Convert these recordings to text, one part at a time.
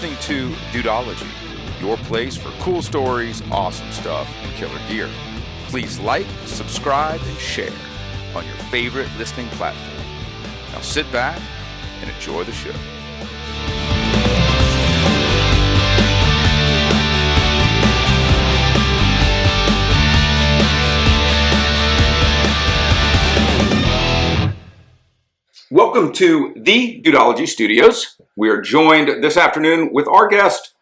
listening to Dudeology, your place for cool stories, awesome stuff, and killer gear. Please like, subscribe, and share on your favorite listening platform. Now sit back and enjoy the show. Welcome to the Dudeology Studios. We are joined this afternoon with our guest,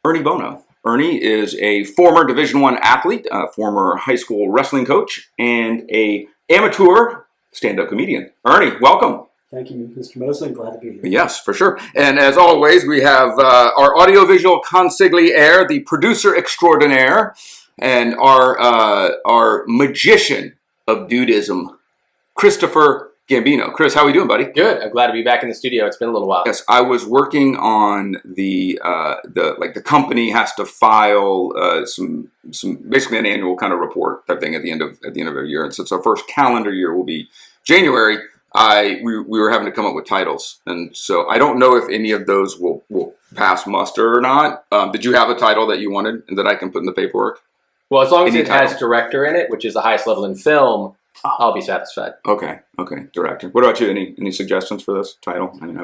Ernie Bono. Ernie is a former Division I athlete, a former high school wrestling coach, and an amateur stand-up comedian. Ernie, welcome. Thank you, Mr. Mosley. Glad to be here. Yes, for sure. And as always, we have our audiovisual consigliere, the producer extraordinaire, and our magician of dudism, Christopher Gambino. Chris, how are we doing, buddy? Good. I'm glad to be back in the studio. It's been a little while. Yes, I was working on the company has to file some basically an annual kind of report type thing at the end of every year. And since our first calendar year will be January, we were having to come up with titles, and so I don't know if any of those will pass muster or not. Did you have a title that you wanted and that I can put in the paperwork? Well, as long as it has director in it, which is the highest level in film, I'll be satisfied. Okay, director. What about you? Any suggestions for this title? I mean,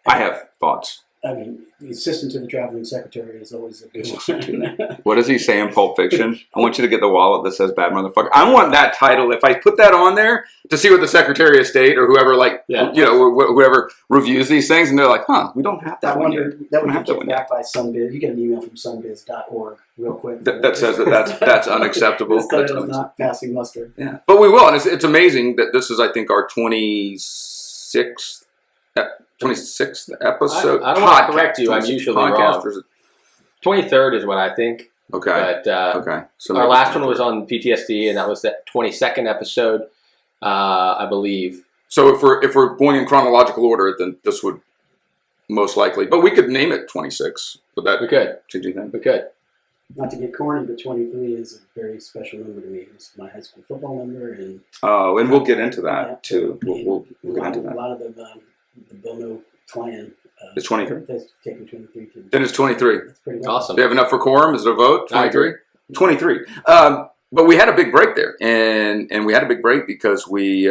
I have thoughts. I mean, the assistant to the traveling secretary is always a good one. What does he say in Pulp Fiction? I want you to get the wallet that says "bad motherfucker." I want that title. If I put that on there to see what the Secretary of State or whoever, whoever reviews these things, and they're like, "Huh, we don't have that one yet." That would get kicked back by Sunbiz. You get an email from sunbiz.org real quick. That says that's unacceptable. This title is not passing muster. Yeah, but we will, and it's amazing that this is, I think, our 26th episode. I don't want to correct you. I'm usually wrong. 23rd is what I think. Okay. But okay. So our last one was on PTSD, and that was the 22nd episode, I believe. So if we're going in chronological order, then this would most likely. But we could name it 26. Would that? We could. Should you think? We could. Not to get corny, but 23 is a very special number to me. It's my high school football number, and we'll get into that too. We'll get into that. A lot of the Bono clan. It's 23? They're taking 23 too. Then it's 23. That's pretty good. Awesome. Do you have enough for quorum? Is it a vote? 23? 23. But we had a big break there. And we had a big break because we,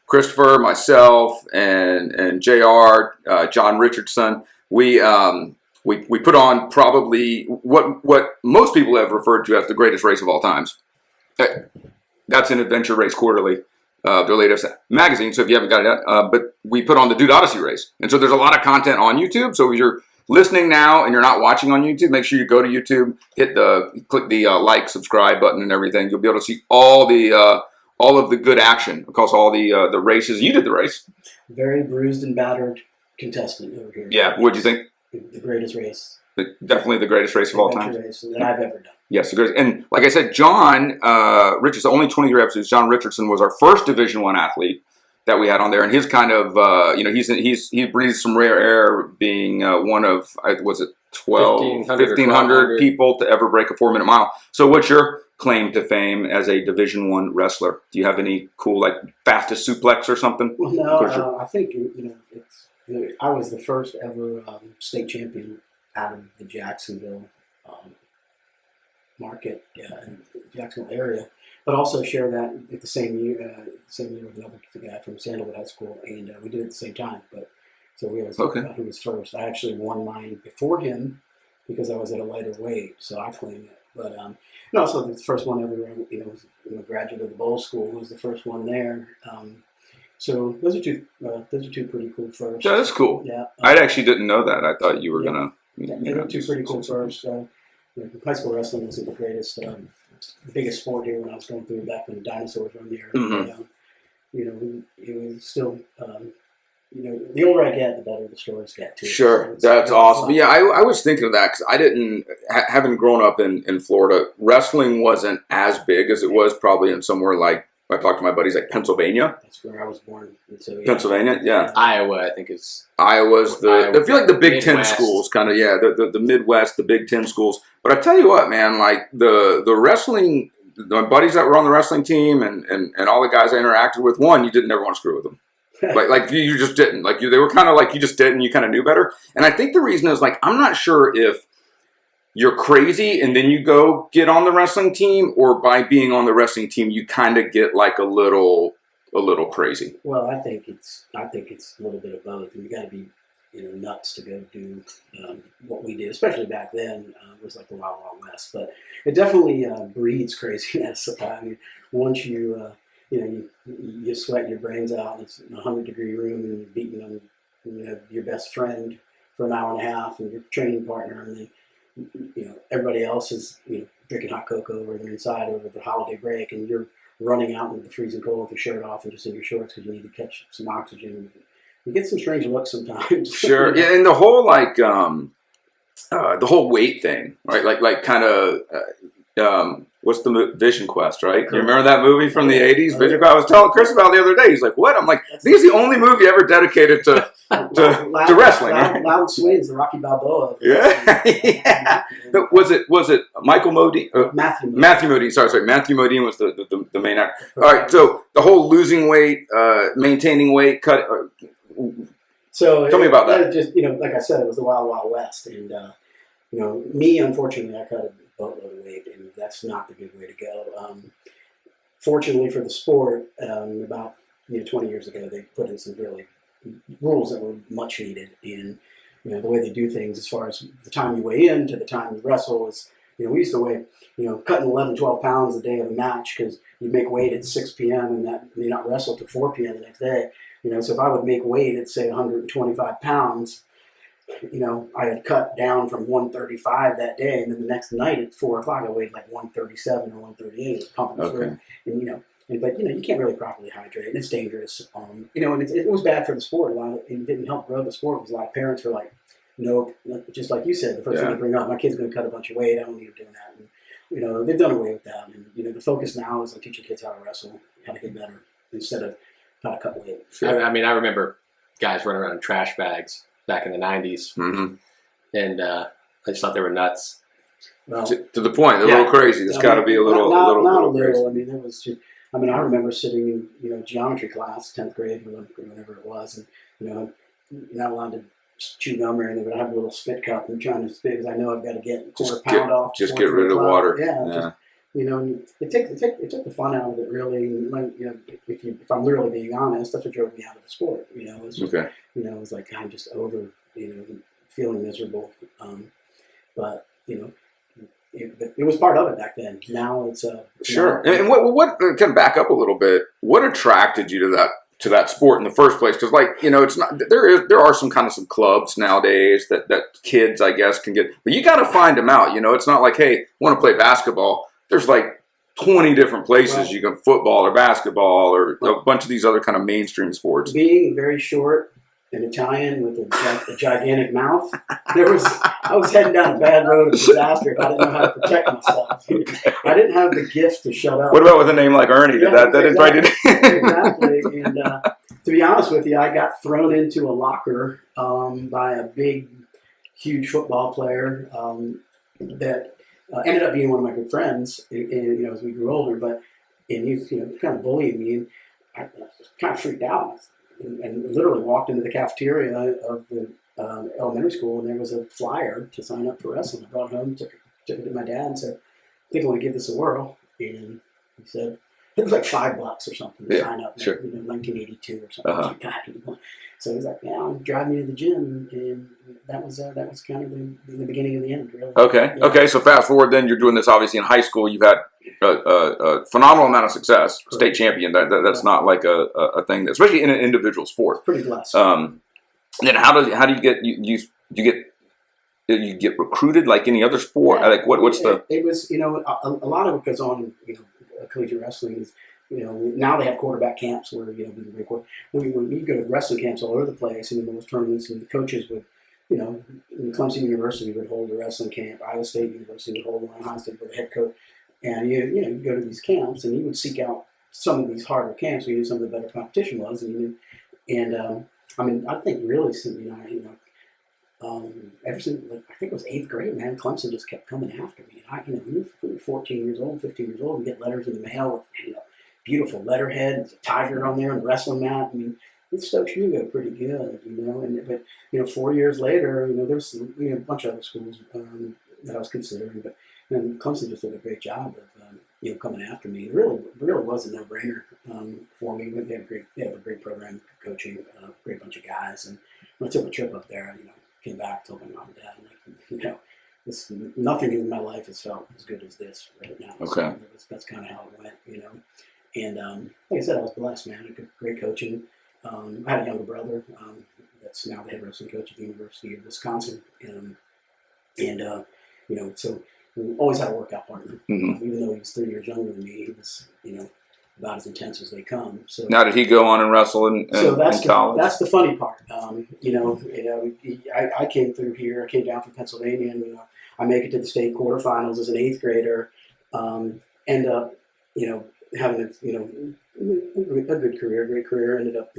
Christopher, myself, and JR, John Richardson, we put on probably what most people have referred to as the greatest race of all times. That's in Adventure Race Quarterly. Their latest magazine, so if you haven't got it yet, but we put on the Dudeodeyssey race. And so there's a lot of content on YouTube, so if you're listening now and you're not watching on YouTube, make sure you go to YouTube, click the like, subscribe button and everything. You'll be able to see all of the good action across all the races. You did the race. Very bruised and battered contestant over here. Yeah, what'd you think? The greatest race. Definitely the greatest race of all time. Race that I've ever done. Yes, and like I said, John Richardson, only 23 episodes. John Richardson was our first Division I athlete that we had on there, and his kind of, he breathes some rare air, being one of, was it 1,500 people to ever break a 4-minute mile. So, what's your claim to fame as a Division I wrestler? Do you have any cool, like fastest suplex or something? Well, no, I think I was the first ever state champion out of the Jacksonville market, Jacksonville area, but also share that at the same year with another guy from Sandalwood High School, and we did it at the same time. But so we always talk about who was first. I actually won mine before him because I was at a lighter weight, so I claim it. But and also the first one ever, was a graduate of the Bowl School, was the first one there. So those are two pretty cool firsts. Yeah, that's cool. Yeah, I actually didn't know that. I thought you were gonna. They were two pretty cool firsts. High school wrestling wasn't the greatest, biggest sport here when I was going through back when dinosaurs were in the air. Mm-hmm. It was still, the older I get, the better the stories get too. Sure, so that's awesome. Yeah, I was thinking of that because I didn't, having grown up in Florida, wrestling wasn't as big as it was probably in somewhere like, I talked to my buddies, like Pennsylvania. That's where I was born. So, yeah. Pennsylvania, yeah. Iowa, I think is. Iowa's I feel like the Big Ten schools, kind of, the Midwest, the Big Ten schools. But I tell you what, man, like the wrestling, my buddies that were on the wrestling team and all the guys I interacted with, one, you didn't ever want to screw with them. like you just didn't. Like they were kind of like you just didn't. You kind of knew better. And I think the reason is like I'm not sure if you're crazy and then you go get on the wrestling team, or by being on the wrestling team you kind of get like a little crazy. Well, I think it's a little bit of both. And you got to be nuts to go do what we did, especially back then. It was like the Wild Wild West, but it definitely breeds craziness. I mean, once you sweat your brains out, and it's a 100-degree room, and you're beating on your best friend for an hour and a half, and your training partner, and then everybody else is drinking hot cocoa over there inside over the holiday break, and you're running out into the freezing cold with your shirt off and just in your shorts because you need to catch some oxygen. You get some strange looks sometimes. Sure. Yeah, and the whole the whole weight thing, right? Like kind of what's the Vision Quest, right? You remember that movie from the 80s, Vision Quest? I was telling Chris about it the other day. He's like, "What?" I'm like, "I think it's the only movie ever dedicated to wrestling." Loud swings, the Rocky Balboa. Yeah. Was it Michael Modine? Matthew Modine. Sorry. Matthew Modine was the main actor. All right. So the whole losing weight, maintaining weight, cut. So tell me about that. Just like I said, it was the Wild Wild West, and me, unfortunately, I cut a boatload of weight, and that's not the good way to go. Fortunately for the sport, about 20 years ago, they put in some really rules that were much needed. And the way they do things, as far as the time you weigh in to the time you wrestle, is we used to weigh cutting 11, 12 pounds the day of a match because you make weight at 6 p.m. and that may not wrestle till 4 p.m. the next day. So if I would make weight at say 125 pounds, I had cut down from 135 that day, and then the next night at 4 o'clock I weighed like 137 or 138, pumping through. And but you can't really properly hydrate, and it's dangerous. And it was bad for the sport. It didn't help grow the sport because a lot of parents were like, "Nope," just like you said, the first thing they bring up, my kid's going to cut a bunch of weight. I don't need him doing that. And they've done away with that. And the focus now is on teaching kids how to wrestle, how to get better, instead of how to cut weight. Sure. I mean, I remember guys running around in trash bags back in the 90s, and I just thought they were nuts. Well, to the point, they're a little crazy. It's got to be a little crazy. I mean, it was just. I mean, I remember sitting in geometry class, 10th grade, or whatever it was, and you're not allowed to chew gum or anything, but I have a little spit cup and trying to spit because I know I've got to get a quarter pound off. Just get rid of water. Yeah. And it took the fun out of it, really. And if I'm literally being honest, that's what drove me out of the sport. It's just, it was like I'm just over, feeling miserable. But it was part of it back then. Now it's sure. And what kind of back up a little bit? What attracted you to that sport in the first place? Because it's not there are some clubs nowadays that kids I guess can get, but you got to find them out. It's not like, hey, want to play basketball. There's like 20 different places you can football or basketball or a bunch of these other kind of mainstream sports. Being very short and Italian with a gigantic mouth, I was heading down a bad road of disaster if I didn't know how to protect myself. I didn't have the gift to shut up. What about with a name like Ernie? Did that invite you? Exactly. And to be honest with you, I got thrown into a locker by a big, huge football player that ended up being one of my good friends, as we grew older. And he was, kind of bullying me, and I was kind of freaked out, and literally walked into the cafeteria of the elementary school, and there was a flyer to sign up for wrestling. I brought it home, took it to my dad, and said, "I think I want to give this a whirl." And he said, it was like $5 or something to sign up. Sure. 1982 or something like that. So he's like, "Yeah, drive me to the gym," and that was kind of the beginning of the end, really. Okay. Yeah. Okay. So fast forward, then you're doing this obviously in high school. You've had a phenomenal amount of success, state champion. That's not like a thing, especially in an individual sport. Pretty blessed. Then how do you get you get recruited like any other sport? Yeah. Like what's the? It was a lot of it goes on collegiate wrestling is. Now they have quarterback camps where we go to wrestling camps all over the place, and in those tournaments, and the coaches would, Clemson University would hold a wrestling camp, Iowa State University would hold one, Ohio State with a head coach, and you go to these camps, and you would seek out some of these harder camps where you knew some of the better competition was, I think really since ever since I think it was 8th grade, man, Clemson just kept coming after me. We were 14 years old, 15 years old, and get letters in the mail with beautiful letterhead, a tiger on there, and a wrestling mat. it stokes you go pretty good, but 4 years later, there's a bunch of other schools that I was considering, but Clemson just did a great job of coming after me. It really was a no-brainer for me. They have a great program, coaching, great bunch of guys, and when I took a trip up there, came back, told my mom and dad, I'm like, nothing in my life has felt as good as this right now. Okay. So that's kind of how it went, And like I said, I was blessed, man. Great coaching. I had a younger brother that's now the head wrestling coach at the University of Wisconsin, so we always had a workout partner. Even though he was 3 years younger than me, he was about as intense as they come. So now, did he go on and wrestle in college? That's the funny part. I came through here. I came down from Pennsylvania, and I make it to the state quarterfinals as an 8th grader. End up, having a good career, great career. Ended up,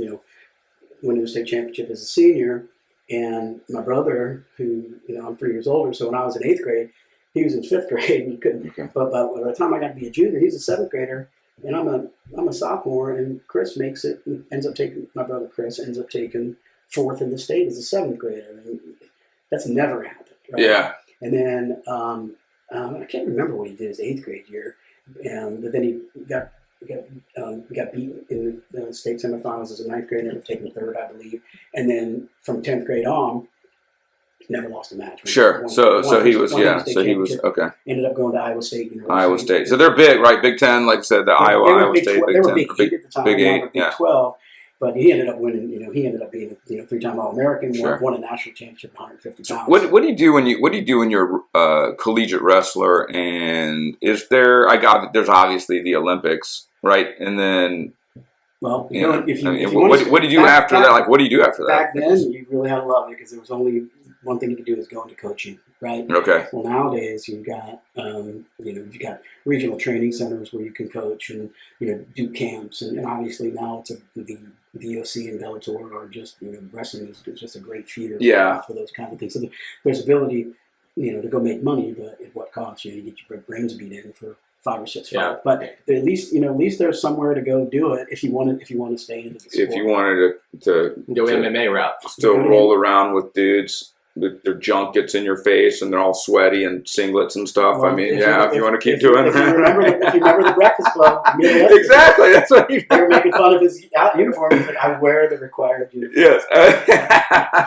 winning the state championship as a senior. And my brother, who I'm 3 years older, so when I was in 8th grade, he was in 5th grade, and he couldn't. Okay. But by the time I got to be a junior, he's a 7th grader, and I'm a sophomore. And Chris makes it, and my brother Chris ends up taking 4th in the state as a 7th grader, and that's never happened. Right? Yeah. And then I can't remember what he did his 8th grade year, but then he got beat in the state semifinals as a 9th grader, ended up taking 3rd, I believe, and then from 10th grade on, never lost a match. Sure. So he was okay. Ended up going to Iowa State University. Iowa State. So they're big, right? Big Ten, like I said, Iowa State, Big Ten, they were Big 8 at the time. Big 8, Big 12. But he ended up winning. He ended up being a 3-time All-American. Sure. Won a national championship at 150 pounds. What do you do when you're a collegiate wrestler? And is there? There's obviously the Olympics, right? And then. Well, what do you do after that? Like, what do you do after that? Back then, you really had to love it because there was only one thing you could do is go into coaching, right? Okay. Well, nowadays you've got you've got regional training centers where you can coach and do camps, and obviously now it's the UFC and Bellator are just wrestling is just a great feeder for those kind of things. So there's ability to go make money, but at what cost? You get your brains beat in for 5 or 6 fights. But at least there's somewhere to go do it if you want to stay in the sport. If you wanted to go MMA route, still roll around with dudes. Their junk gets in your face and they're all sweaty and singlets and stuff. Well, if you want to keep doing that. If you remember the Breakfast Club. Exactly. That's what they were making fun of his uniform. He's like, I wear the required uniform. Yes.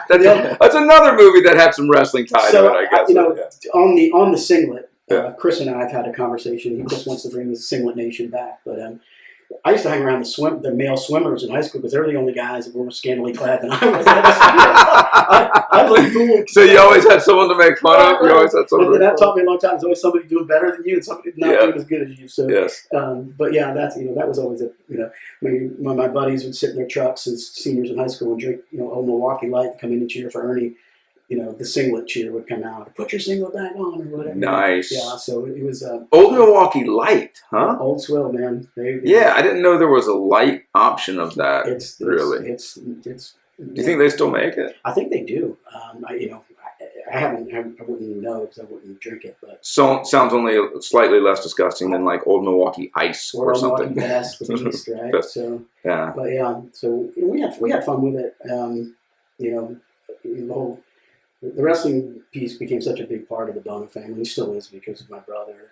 That's another movie that had some wrestling tie to it, I guess. On the singlet, Chris and I have had a conversation. He just wants to bring the singlet nation back. But I used to hang around the male swimmers in high school because they're the only guys that were more scantily clad than I was. I looked cool. So you always had someone to make fun of? You always had someone. That taught me a long time. There's always somebody doing better than you and somebody not doing as good as you. So, yes. But yeah, that's that was always when my buddies would sit in their trucks as seniors in high school and drink old Milwaukee Light to come in and cheer for Ernie. The singlet cheer would come out. Put your singlet back on or whatever. Nice. Yeah, so it was Old Milwaukee Light, huh? Old Swill, man. I didn't know there was a light option of that. Really. It's. Do you think they still make it? I think they do. I wouldn't know because I wouldn't drink it. But sounds only slightly less disgusting than like Old Milwaukee Ice or something. Milwaukee Best, the East, right? So so we had fun with it. The wrestling piece became such a big part of the Bono family. It still is because of my brother.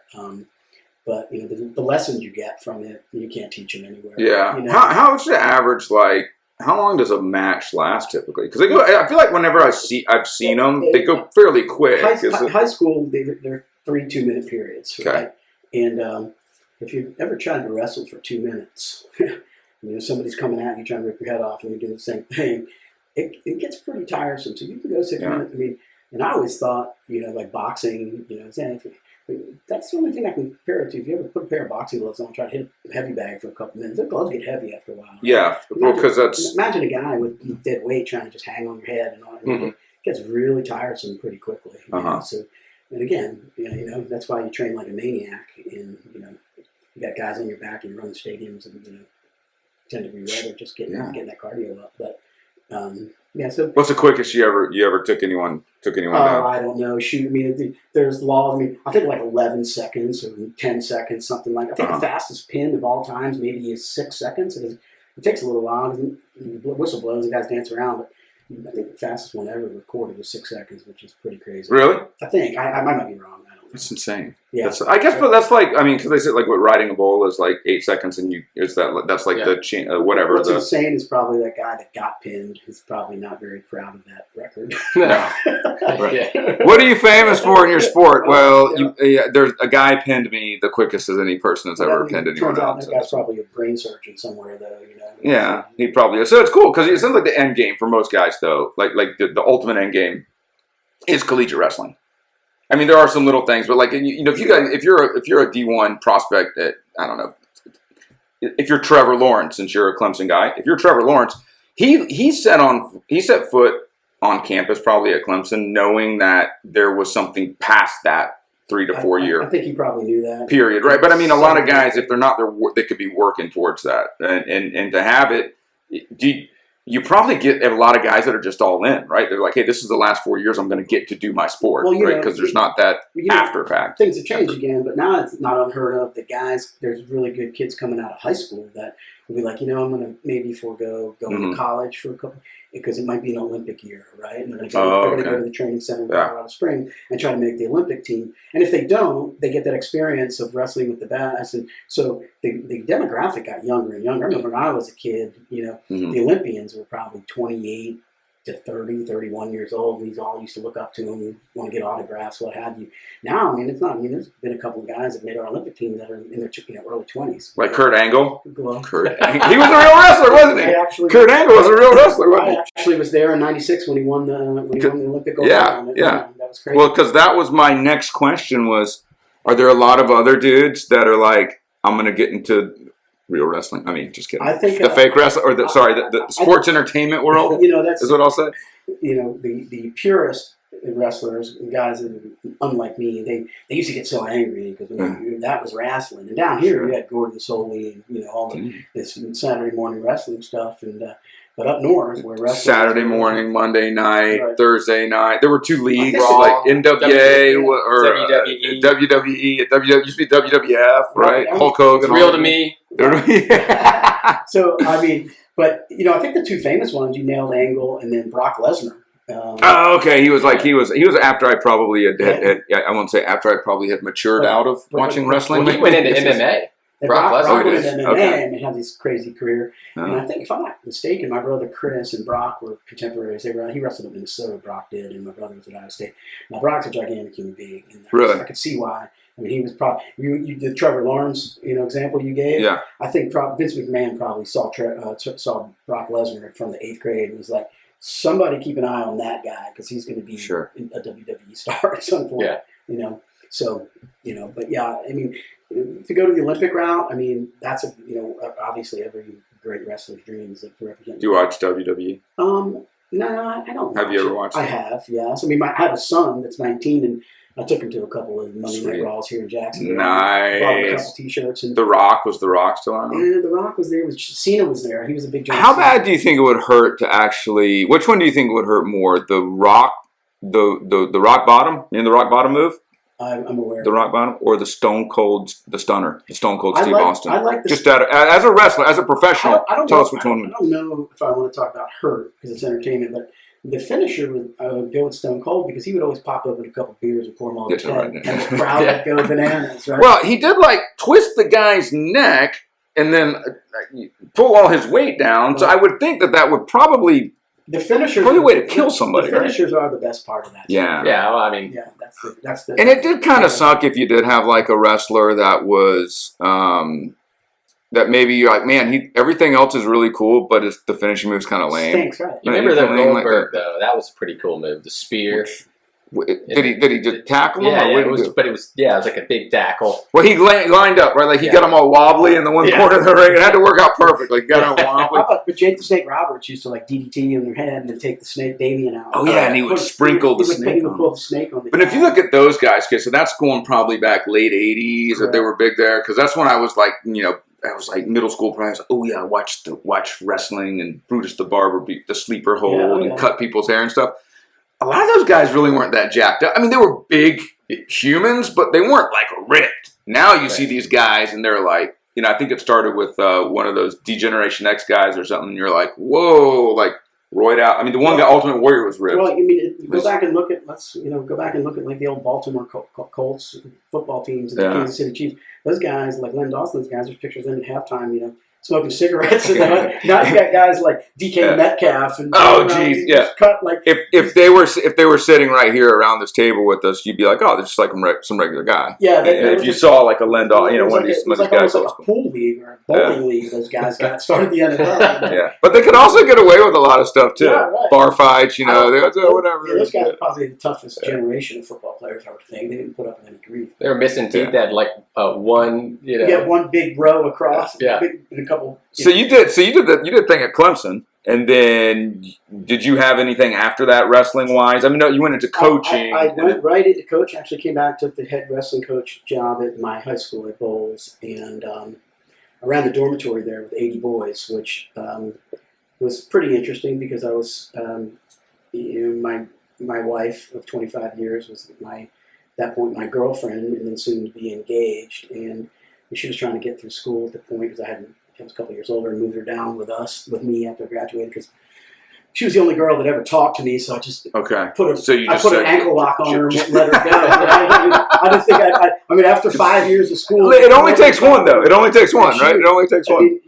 But the lessons you get from it, you can't teach them anywhere. Yeah. How's the average like? How long does a match last typically? Because I feel like whenever I've seen them, they go fairly quick. High school, they're 3 2-minute periods, okay. Right? And if you've ever tried to wrestle for 2 minutes, somebody's coming at you trying to rip your head off, and you're doing the same thing. It gets pretty tiresome. So you can go 6 minutes. I mean, and I always thought, like boxing, that's the only thing I can compare it to. If you ever put a pair of boxing gloves on and try to hit a heavy bag for a couple minutes, the gloves get heavy after a while. Yeah, because imagine a guy with dead weight trying to just hang on your head and all. Mm-hmm. It gets really tiresome pretty quickly. So, and again, that's why you train like a maniac. And you got guys on your back and you run the stadiums and 10-degree weather, just getting that cardio up. But so what's the quickest you ever took anyone down? I don't know. Shoot, I mean, there's laws. I mean, I think like 11 seconds or 10 seconds, something like. I think the fastest pin of all times maybe is 6 seconds. It takes a little while. The whistle blows, the guys dance around, but I think the fastest one ever recorded was 6 seconds, which is pretty crazy. Really? I think. I might be wrong. I don't know. That's insane. Yeah. I guess, but that's like, I mean, because they said like what riding a bull is like 8 seconds, and that's like the whatever. What's insane is probably that guy that got pinned. He's probably not very proud of that record. No. Right. What are you famous for in your sport? Well, there's a guy pinned me the quickest as any person that's ever pinned anyone else. That guy's probably a brain surgeon somewhere, though. Yeah, he probably is. So it's cool because it sounds like the end game for most guys, though. Like the ultimate end game is collegiate wrestling. I mean, there are some little things, but like if you're a D1 prospect at, I don't know, if you're Trevor Lawrence, since you're a Clemson guy, if you're Trevor Lawrence, he set foot on campus probably at Clemson, knowing that there was something past that 3 to 4 year. I think he probably knew that. Period, right? But I mean, a lot of guys, if they're not there, they could be working towards that, and to have it, you probably get a lot of guys that are just all in, right? They're like, hey, this is the last 4 years I'm going to get to do my sport, right? Because there's not that after fact. Things have changed again, but now it's not unheard of. The guys, there's really good kids coming out of high school that will be like, I'm going to maybe forego going to college for a couple, because it might be an Olympic year, right? And they're going to go to the training center in Colorado Springs and try to make the Olympic team. And if they don't, they get that experience of wrestling with the best. And so the demographic got younger and younger. I remember when I was a kid, the Olympians were probably 28 to 30, 31 years old. We all used to look up to them, want to get autographs, what have you. Now, I mean, it's not. I mean, there's been a couple of guys that made our Olympic team that are in their early 20s. Like Kurt Angle? Well, Kurt Angle. He was a real wrestler, wasn't he? Kurt Angle was a real wrestler, wasn't he? I actually was there in '96 when he won the Olympic gold medal. Yeah. That was crazy. Well, because that was my next question was, are there a lot of other dudes that are like, I'm going to get into real wrestling? I mean, just kidding. I think the fake wrestler, or the sports entertainment world. That's is what I'll say. The purist wrestlers, guys that are unlike me, they used to get so angry because that was wrestling. And down here, you had Gordon Soley and all this Saturday morning wrestling stuff. And but up north, where wrestling Saturday morning, Monday night, right. Thursday night, there were two leagues Raw, like NWA or WWE. WWE. Used to be WWF, right? Hulk Hogan. It's real to me. So I mean. But, I think the two famous ones, you nailed Angle and then Brock Lesnar. Okay. He was after I probably had I won't say after I probably had matured out of watching wrestling. Well, he went into MMA. Brock Lesnar went into MMA and had this crazy career. And I think, if I'm not mistaken, my brother Chris and Brock were contemporaries. He wrestled at Minnesota, Brock did, and my brother was at Iowa State. Now, Brock's a gigantic human being. And really? I could see why. I mean, he was probably you did Trevor Lawrence, example you gave. Yeah. I think Vince McMahon probably saw Brock Lesnar from the 8th grade and was like, somebody keep an eye on that guy because he's going to be a WWE star at some point. Yeah. So but yeah, I mean, to go to the Olympic route, I mean, that's obviously every great wrestler's dream is to represent. Do you watch WWE? No, I don't. Have you ever watched? I have, yes. I mean, I have a son that's 19 and. I took him to a couple of Monday Night Raws here in Jacksonville. Nice. Bought him a couple T-shirts. And The Rock, was The Rock still on? Yeah, The Rock was there. Cena was there. He was a big John How Cena. bad do you think it would hurt to actually? Which one do you think would hurt more? The Rock, the Rock Bottom, the Rock Bottom move. I'm aware. The Rock Bottom, or the Stone Cold, the Stone Cold Steve Austin. I like just as a wrestler, as a professional. Tell us which one. I don't know if I want to talk about hurt because it's entertainment, but. The finisher would go with Stone Cold because he would always pop up with a couple beers and pour them on his head. And the crowd would go bananas, right? Well, he did twist the guy's neck and then pull all his weight down. Right. So I would think that would probably the finishers probably a way to kill somebody. The finishers are the best part of that. Yeah. Yeah. Well, I mean, yeah, that's the. And it did kind of suck if you did have a wrestler that was. That maybe you're like, man, everything else is really cool, but the finishing move's kind of lame. Stinks, right? You remember the Goldberg though? That was a pretty cool move. The spear. Did he just tackle him? Yeah, it was like a big tackle. Well, he lined up right, he got him all wobbly in the one corner of the ring. It had to work out perfectly. He got him wobbly. But Jake the Snake Roberts used to DDT in their head and then take the Snake Damien out. Oh yeah, and he would sprinkle the snake. He would pull the snake on the. But if you look at those guys, okay, so that's going probably back late '80s that they were big there, because that's when I was I was middle school, probably. I was oh yeah, watch wrestling and Brutus the Barber beat the sleeper hold and cut people's hair and stuff. A lot of those guys really weren't that jacked up. I mean, they were big humans, but they weren't ripped. Now you see these guys and they're I think it started with one of those D-Generation X guys or something. And you're like, whoa, like roid out. I mean, the one guy, Ultimate Warrior, was ripped. Well, I mean, go back and look at like the old Baltimore Colts football teams and the Kansas City Chiefs. Those guys, like Len Dawson, those guys, there's pictures of them at halftime, smoking cigarettes. And now you got guys like DK Metcalf and cut like if they were sitting right here around this table with us, you'd be like, oh, they're just like some regular guy. Yeah, if you saw like a Len Dawson, one of these guys, like a pool league or a bowling league. Those guys got started the NFL. Yeah, but they could also get away with a lot of stuff too. Yeah, right. Bar fights, whatever. Yeah, those guys are probably the toughest generation of football players I would think. They didn't put up with any grief. They were missing teeth. They had like one, one big row across. Yeah. And a couple. So you did the thing at Clemson, and then did you have anything after that wrestling wise? I mean, no, you went into coaching. I went right into coach. Actually, came back, took the head wrestling coach job at my high school at Bowles, and I ran the dormitory there with 80 boys, which was pretty interesting because I was, my wife of 25 years was at that point my girlfriend, and then soon to be engaged, and she was trying to get through school at the point because I was a couple of years older and moved her down with me after I graduated because she was the only girl that ever talked to me, so I just put an ankle lock on her and let her go. I just think after 5 years of school, it only takes one though. It only takes one, right? It only takes one.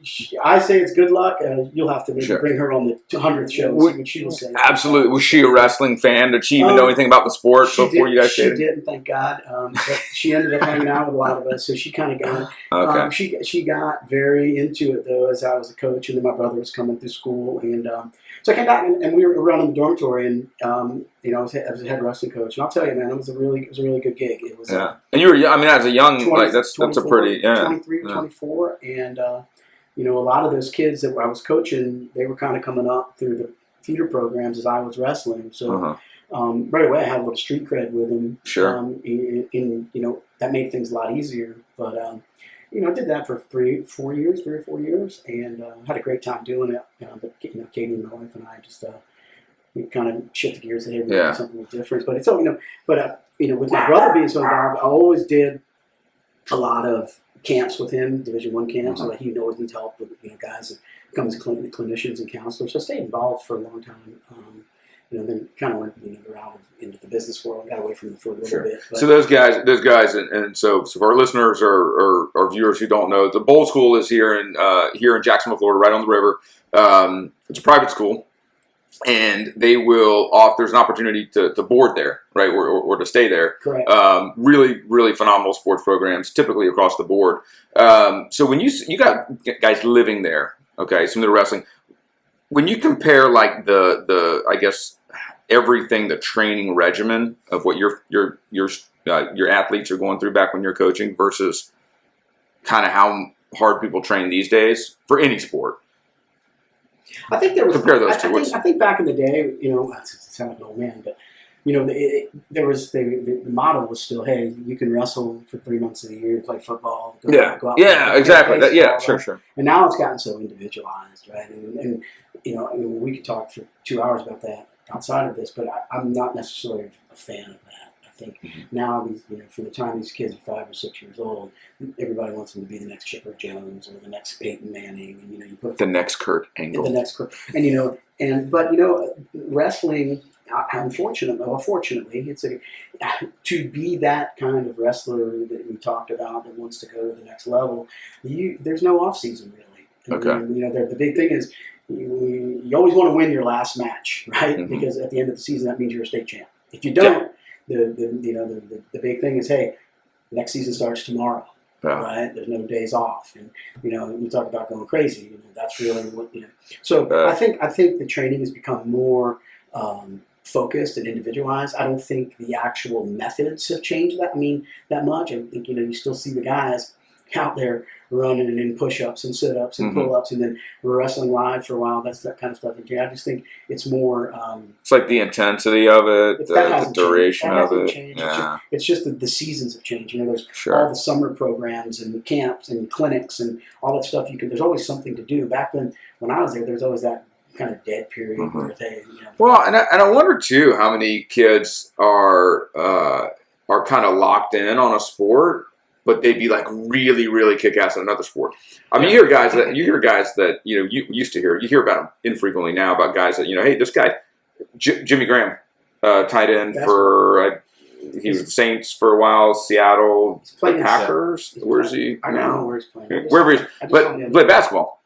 I say it's good luck. You'll have to maybe bring her on the 200th show, which she will say. Absolutely. Was she a wrestling fan? Did she even know anything about the sport before you guys dated? She didn't, thank God. But she ended up hanging out with a lot of us, so she kind of got. Okay. She got very into it though as I was a coach, and then my brother was coming through school, and so I came back and we were running the dormitory, and I was a head wrestling coach, and I'll tell you, man, it was a really good gig. It was. And you were, as a young, 20, that's a pretty 23 or 24, and a lot of those kids that I was coaching, they were kind of coming up through the theater programs as I was wrestling, so. Right away, I had a little street cred with them. Sure. That made things a lot easier. But I did that for 3 or 4 years, and had a great time doing it. But Katie and my wife and I just we kind of shifted gears and hey, we're doing something different. But it's with my brother being so involved, I always did a lot of camps with him, Division I camps, so that he always needs help with guys that become as clinicians and counselors. So I stayed involved for a long time. Then kind of went out into the business world, got away from it for a little bit. But. So those guys, and so for our listeners or viewers who don't know, the Bowl School is here in Jacksonville, Florida, right on the river. It's a private school, and they will there's an opportunity to board there, right, or to stay there. Correct. Really, really phenomenal sports programs, typically across the board. So when you got guys living there, okay, some of the wrestling. When you compare like the I guess everything, the training regimen of what your athletes are going through back when you're coaching versus kind of how hard people train these days for any sport. I think compare those two. I think back in the day, I sound like an old man, but the model was still, hey, you can wrestle for 3 months of the year, play football, go out exactly. Baseball, Sure. And now it's gotten so individualized, right? And we could talk for 2 hours about that outside of this, but I'm not necessarily a fan of that. I think now these, from the time these kids are 5 or 6 years old, everybody wants them to be the next Chipper Jones or the next Peyton Manning, and you put the next Kurt Angle, and wrestling. Fortunately, it's to be that kind of wrestler that we talked about that wants to go to the next level. There's no off season really. Okay. The big thing is you always want to win your last match, right? Mm-hmm. Because at the end of the season, that means you're a state champ. If you don't, the big thing is, hey, next season starts tomorrow. Yeah. Right? There's no days off, and we talk about going crazy. That's really what So I think the training has become more focused and individualized. I don't think the actual methods have changed that much. I think you still see the guys out there running and in push-ups and sit-ups and pull-ups, and then wrestling live for a while. That's that kind of stuff. I just think it's more. It's like the intensity of it, the duration of it. Yeah. It's just that the seasons have changed. There's all the summer programs and camps and clinics and all that stuff. There's always something to do. Back then, when I was there's always that kind of dead period where they. Well, and I wonder too how many kids are kind of locked in on a sport but they'd be like really, really kick ass at another sport. I mean, you hear guys that you used to hear. You hear about them infrequently now about guys that hey, this guy Jimmy Graham, tight end for. He was the Saints for a while, Seattle, the Packers. Where's he now? I don't know where he's playing. Wherever he's, but played basketball.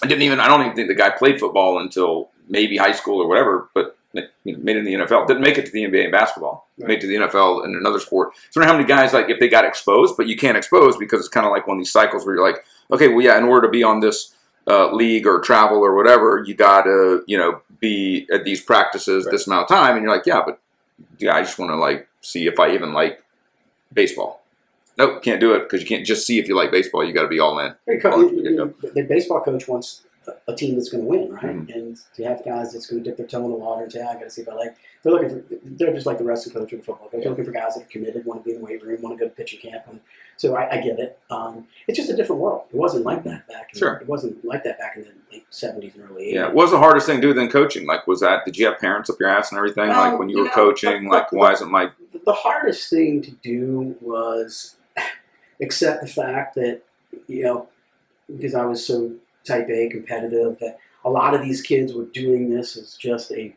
I don't even think the guy played football until maybe high school or whatever. But made it in the NFL. Didn't make it to the NBA in basketball. Right. Made it to the NFL in another sport. So I don't know how many guys if they got exposed, but you can't expose because it's kind of like one of these cycles where you're like, okay, well in order to be on this league or travel or whatever, you got to be at these practices this amount of time, and you're like, but I just want to see if I even like baseball. Nope, can't do it because you can't just see if you like baseball. You got to be all in. The baseball coach wants a team that's going to win, right? Mm-hmm. And to have guys that's going to dip their toe in the water and say, I got to see if I like. They're just like the wrestling coach or the football coach. They're looking for guys that are committed, want to be in the weight room, want to go to pitching camp. So I get it. It's just a different world. It wasn't like that back. It wasn't like that back in the late 70s and early 80s. Yeah. What was the hardest thing to do than coaching? Did you have parents up your ass and everything? When you were coaching, why isn't my... The hardest thing to do was accept the fact that, because I was so type A competitive, that a lot of these kids were doing this as just a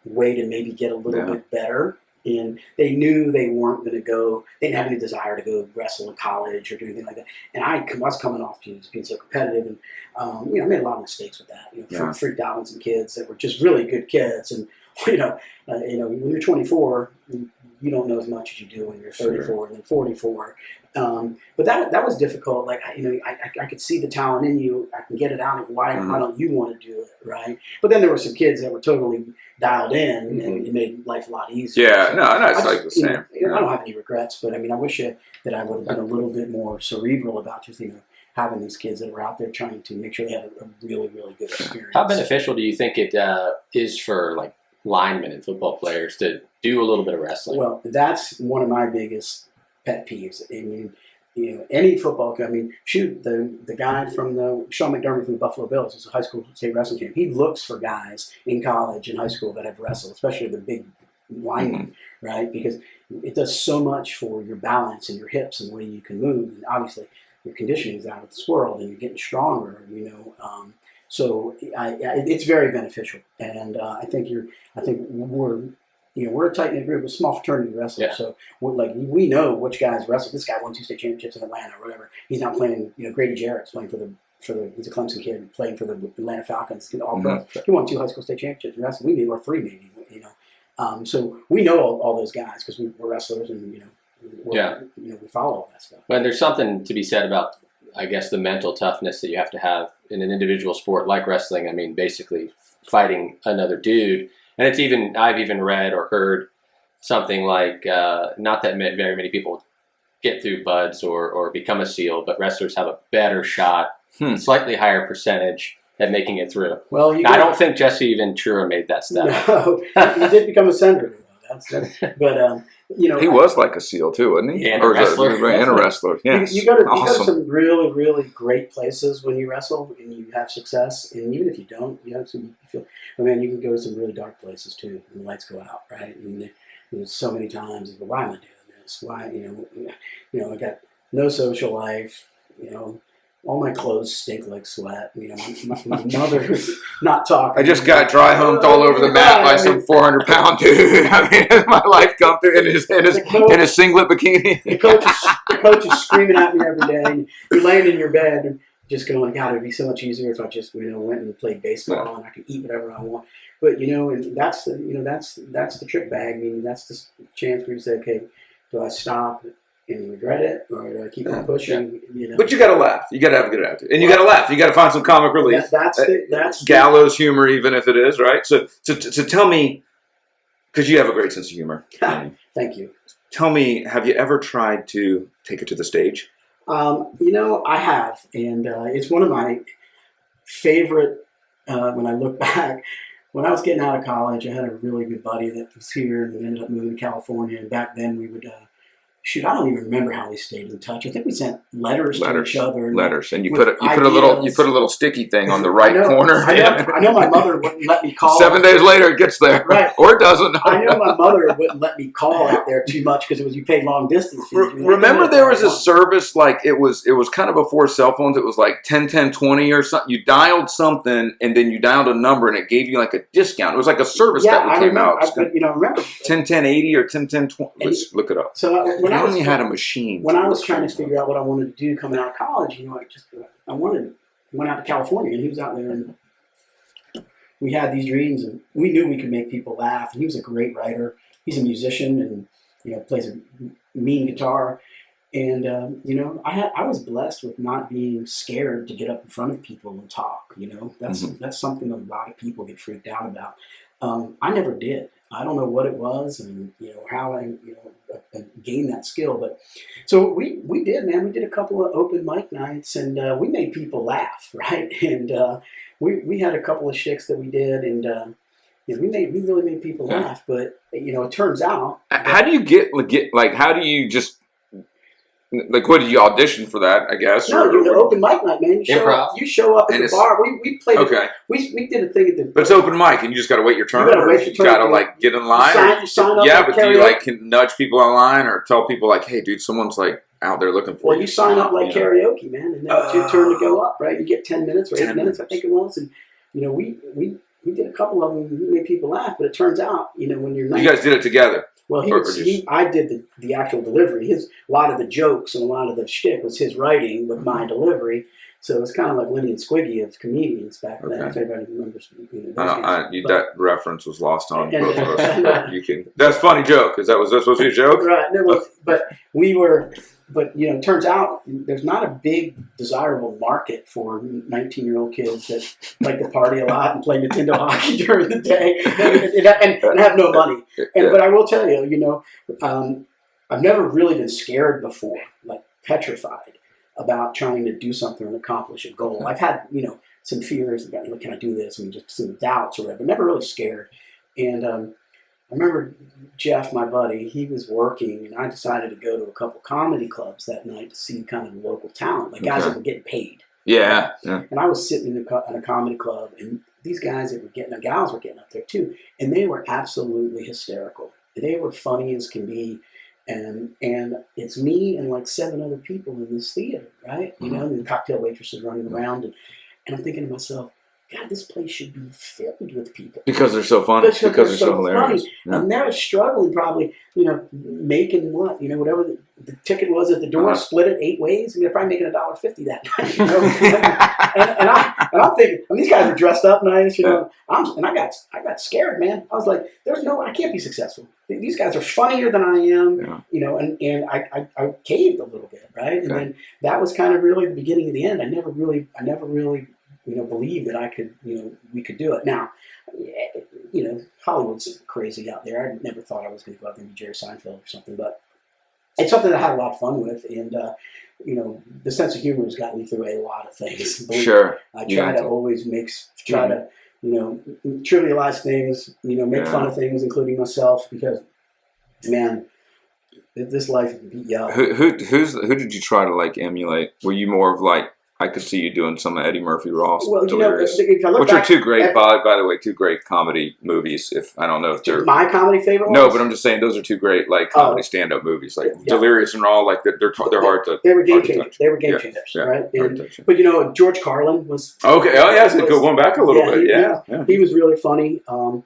way to maybe get a little bit better. And they knew they weren't going to go, they didn't have any desire to go wrestle in college or do anything like that. And I was coming off being so competitive. And, I made a lot of mistakes with that. Freaked out on some kids that were just really good kids. And, when you're 24, you don't know as much as you do when you're 34 and then 44. But that was difficult. I could see the talent in you. I can get it out. Why don't you want to do it, right? But then there were some kids that were totally dialed in, and it made life a lot easier. Yeah, so it's the same. I don't have any regrets, but I wish that I would have been a little bit more cerebral about just having these kids that were out there trying to make sure they had a really, really good experience. How beneficial do you think it is for linemen and football players to do a little bit of wrestling? Well, that's one of my biggest pet peeves. Any football. The guy from Sean McDermott from the Buffalo Bills is a high school state wrestling champ. He looks for guys in college and high school that have wrestled, especially the big linemen, right? Because it does so much for your balance and your hips and the way you can move. And obviously, your conditioning is out of this world, and you're getting stronger. So it's very beneficial, and I think we're a tight knit group, a small fraternity wrestler. Yeah. So we know which guys wrestle. This guy won 2 state championships in Atlanta or whatever. He's now playing. Grady Jarrett's playing he's a Clemson kid playing for the Atlanta Falcons. All pro. He won 2 high school state championships in wrestling. We knew, or 3 maybe. So we know all those guys because we're wrestlers, and we follow all that stuff. Well, there's something to be said about, I guess, the mental toughness that you have to have in an individual sport like wrestling. Basically fighting another dude. And I've even read or heard something like, not that very many people get through BUD/S or become a SEAL, but wrestlers have a better shot, slightly higher percentage at making it through. Well, I don't think Jesse Ventura made that step. No, he did become a senator. But he was like a SEAL too, wasn't he? And a wrestler. And a wrestler. Yes. You go to some really, really great places when you wrestle and you have success. And even if you don't, you can go to some really dark places too, and the lights go out, right? And there's so many times, why am I doing this? Why, I got no social life. All my clothes stink like sweat. My mother's not talking. I just got dry humped all over the mat by some 400-pound dude. My life come through in his singlet bikini. The coach is screaming at me every day. And you're laying in your bed and just going, God, it'd be so much easier if I just went and played baseball and I could eat whatever I want. But and that's the trick bag. That's the chance where you say, okay, do I stop and regret it, or do I keep on pushing? But you got to laugh. You got to have a good attitude, and you got to laugh. You got to find some comic relief. That's gallows humor, even if it is right. So tell me, because you have a great sense of humor. Thank you. Tell me, have you ever tried to take it to the stage? I have, and it's one of my favorite. When I look back, when I was getting out of college, I had a really good buddy that was here and ended up moving to California. And back then, we would. shoot, I don't even remember how we stayed in touch. I think we sent letters to each other. And and you put a little sticky thing on the right corner. I know my mother wouldn't let me call. 7 days later, it gets there, right? Or it doesn't. I know my mother wouldn't let me call out there too much because it was you paid long distance fees. Remember, there was a service like it was kind of before cell phones. It was like 10-10-20 or something. You dialed something and then you dialed a number and it gave you like a discount. It was like a service that came out. Remember 10-10-80 or 10-10-20. Let's look it up. So when I only had a machine. When I was trying to figure out what I wanted to do coming out of college, I went out to California, and he was out there, and we had these dreams, and we knew we could make people laugh. And he was a great writer. He's a musician, and plays a mean guitar. And I was blessed with not being scared to get up in front of people and talk. That's something a lot of people get freaked out about. I never did. I don't know what it was, and how I gained that skill. But so we did, man. We did a couple of open mic nights, and we made people laugh, right? And we had a couple of shticks that we did, and we really made people laugh. But it turns out, how do you get how do you just what did you audition for that? I guess no, the open mic night, man. You show up at the bar. We played. Okay. We did a thing at the. But it's open mic, and you just got to wait your turn. You got to get in line. You sign up. Yeah, but do you can nudge people online or tell people hey, dude, someone's out there looking for you? Well, you sign up like karaoke, man, and then it's your turn to go up, right? You get 10 minutes or 8 minutes, I think it was, and we did a couple of them. We made people laugh, but it turns out, when you're 19, you guys did it together. Well, I did the actual delivery. A lot of the jokes and a lot of the shtick was his writing with my delivery. So it's kind of like Lenny and Squiggy of comedians back then. If everybody remembers, that reference was lost on both of us. That's a funny joke. Was that supposed to be a joke? Right. But it turns out there's not a big desirable market for 19-year-old kids that like to party a lot and play Nintendo hockey during the day and have no money. But I will tell you, I've never really been scared before, petrified about trying to do something and accomplish a goal. I've had, some fears about, can I do this? And just some doubts or whatever, but never really scared. And I remember Jeff, my buddy, he was working, and I decided to go to a couple comedy clubs that night to see kind of local talent, guys that were getting paid. Yeah. And I was sitting in a comedy club, and these guys that were the gals were getting up there too, and they were absolutely hysterical. They were funny as can be. And it's me and 7 other people in this theater, right? And the cocktail waitresses running around, and I'm thinking to myself, God, this place should be filled with people because they're so funny. Because they're so hilarious. Yeah. And they're struggling, probably, making whatever the ticket was at the door, split it 8 ways. They're probably making $1.50 that night. and I'm thinking, these guys are dressed up nice, and I got scared, man. I was like, I can't be successful. These guys are funnier than I am, and I caved a little bit, right? And then that was kind of really the beginning of the end. I never really believed that I could, we could do it. Now, Hollywood's crazy out there. I never thought I was going to go out there and be Jerry Seinfeld or something, but it's something that I had a lot of fun with, and the sense of humor has gotten me through a lot of things. Sure. I try to always to trivialize things, make fun of things, including myself, because, man, this life beat you up. Who did you try to emulate? Were you more of I could see you doing some of Eddie Murphy, Ross, Delirious, which are two great, by the way, two great comedy movies. If I don't know if they're my comedy favorite ones? No, but I'm just saying those are two great comedy stand-up movies, Delirious and Raw. They're hard to. They were game changers. They were game changers, right? But George Carlin was okay. Oh yeah, so going back a little bit. Yeah, he was really funny. I'm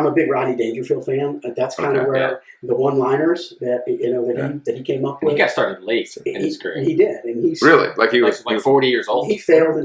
a big Rodney Dangerfield fan. That's kind of where the one-liners that he came up with. He got started late in his career. He did, and he's really he was 40 years old. He failed,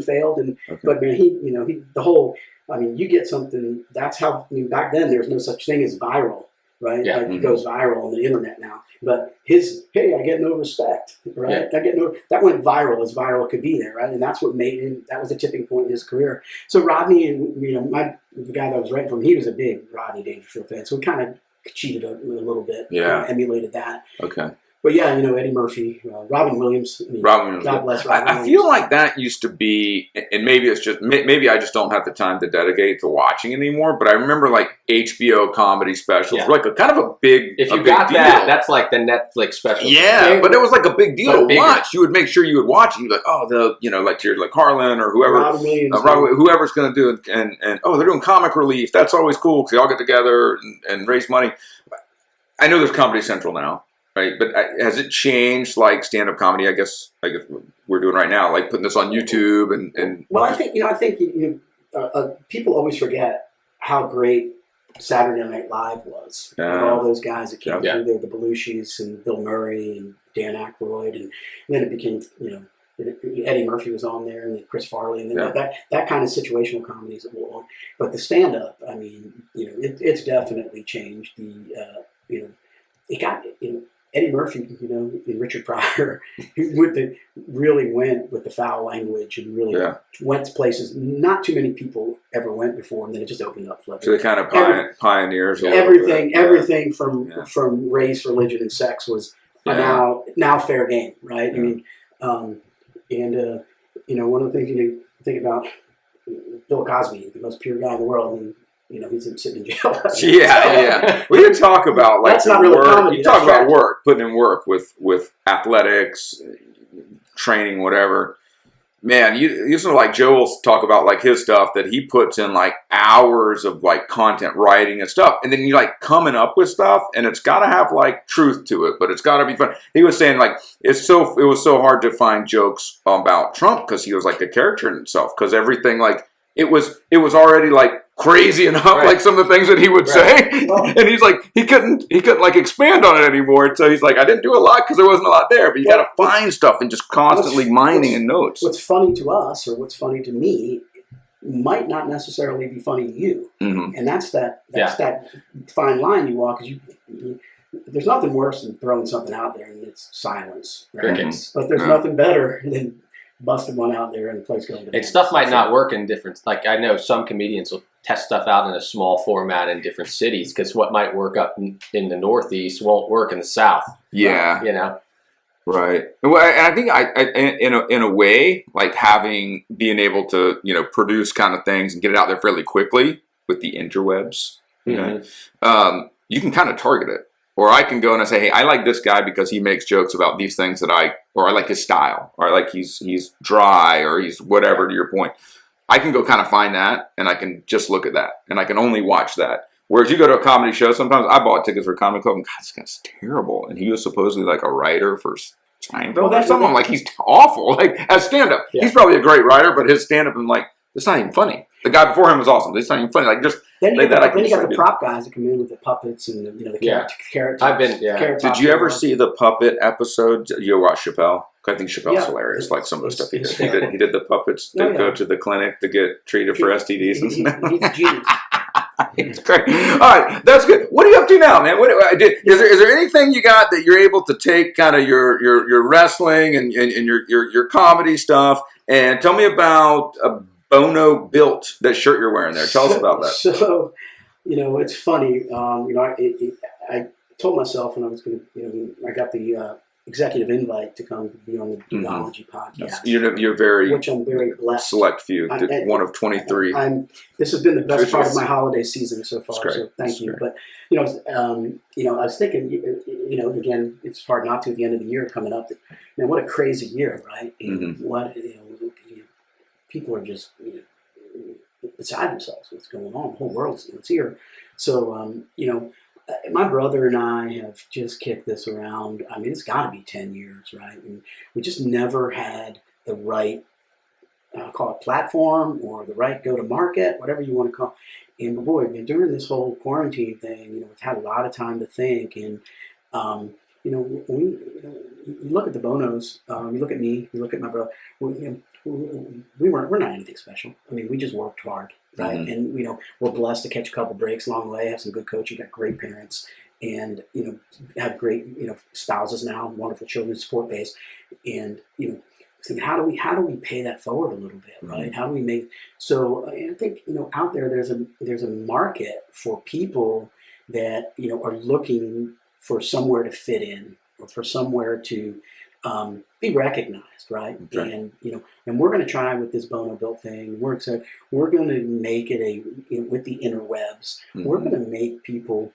but man, you get something. That's how. Back then there was no such thing as viral, right? Yeah. It goes viral on the internet now. But I get no respect, right? Yeah. That went viral as viral could be there, right? And that's what made him. That was a tipping point in his career. So Rodney and the guy that I was writing from, he was a big Rodney Dangerfield fan. So we kind of cheated a little bit, emulated that. Okay. But yeah, Eddie Murphy, Robin Williams. I mean, Robin Williams. God bless Robin I Williams. feel like that used to be, and maybe it's just, maybe I just don't have the time to dedicate to watching anymore. But I remember like HBO comedy specials, were like a kind of a big, if you big got deal. that, that's like the Netflix special. Yeah, but it was like a big deal to bigger. watch. You would make sure you would watch it. You'd be like, oh, like you're like Harlan or whoever, Robin Williams, whoever's going to do it, and oh, they're doing comic relief. That's always cool because they all get together and raise money. I know there's Comedy Central now, right? But has it changed like stand-up comedy? I guess we're doing right now, like putting this on YouTube and. Well, I think people always forget how great Saturday Night Live was. With all those guys that came through there, the Belushis and Bill Murray and Dan Aykroyd, and then it became Eddie Murphy was on there, and then Chris Farley, and then that kind of situational comedies that were on. But the stand-up, I mean, it's definitely changed. It got Eddie Murphy, and Richard Pryor, really went with the foul language and really went to places not too many people ever went before, and then it just opened up. So they kind of pioneers. Everything from race, religion, and sex was now fair game, right? I mean, one of the things you think about Bill Cosby, the most pure guy in the world, and he's sitting in jail. We didn't talk about like that's not really comedy. You talk about work, putting in work with athletics, training, whatever. Man, you listen to like Joel talk about like his stuff that he puts in like hours of like content writing and stuff, and then you like coming up with stuff, and it's got to have like truth to it, but it's got to be fun. He was saying like it was so hard to find jokes about Trump because he was like a character in himself, because everything like it was already like crazy enough, like some of the things that he would say, and he's like he couldn't like expand on it anymore. And so he's like, I didn't do a lot because there wasn't a lot there, but you got to find stuff and just constantly mining in notes. What's funny to us or what's funny to me might not necessarily be funny to you, and that's that fine line you walk. Because there's nothing worse than throwing something out there and it's silence, right? But there's nothing better than busting one out there and the place going to. And stuff might not work in different. Like I know some comedians will test stuff out in a small format in different cities because what might work up in the Northeast won't work in the South. Yeah, right. Well, and I think in a way, like being able to produce kind of things and get it out there fairly quickly with the interwebs, you can kind of target it. Or I can go and I say, hey, I like this guy because he makes jokes about these things or I like his style, or I like he's dry, or he's whatever, to your point. I can go kind of find that, and I can just look at that, and I can only watch that. Whereas you go to a comedy show, sometimes I bought tickets for a comedy club, and God, this guy's terrible. And he was supposedly like a writer for Seinfeld or something. I'm like, he's awful. Like, as stand-up, he's probably a great writer, but his stand-up, I'm like, it's not even funny. The guy before him was awesome. It's not even funny. Like, just then you got the prop guys that come in with the puppets and the carrot. I've been Did you ever see the puppet episode? You watch Chappelle? I think Chappelle's hilarious. Like some of the stuff he did. He did the puppets that go to the clinic to get treated for STDs and stuff. He's a genius. It's great. All right, that's good. What are you up to now, man? Is there anything you got that you're able to take kind of your wrestling and your comedy stuff, and tell me about Bonobilt, that shirt you're wearing there. Tell us about that. So, it's funny. I told myself when I was going to, I got the executive invite to come be on the Dudeology podcast. You're very, which I'm very blessed. Select few, one of 23. This has been the best part of my holiday season so far. So thank you. But I was thinking, again, it's hard not to at the end of the year coming up. What a crazy year, right? And people are just beside themselves. What's going on? The whole world's here. So my brother and I have just kicked this around. I mean, it's got to be 10 years, right? And we just never had the right, call it platform, or the right go-to-market, whatever you want to call it. And boy, during this whole quarantine thing, we've had a lot of time to think. And, you look at the Bonos, you look at me, you look at my brother, we're not anything special. I mean, we just worked hard, right? And we're blessed to catch a couple breaks along the way, have some good coaching, got great parents, and have great spouses now, wonderful children's support base, and think how do we pay that forward a little bit, right? How do we make so? I think out there there's a market for people that are looking for somewhere to fit in, or for somewhere to be recognized, right? Okay. And and we're going to try with this Bonobilt thing. We're excited. We're going to make it with the interwebs. We're going to make people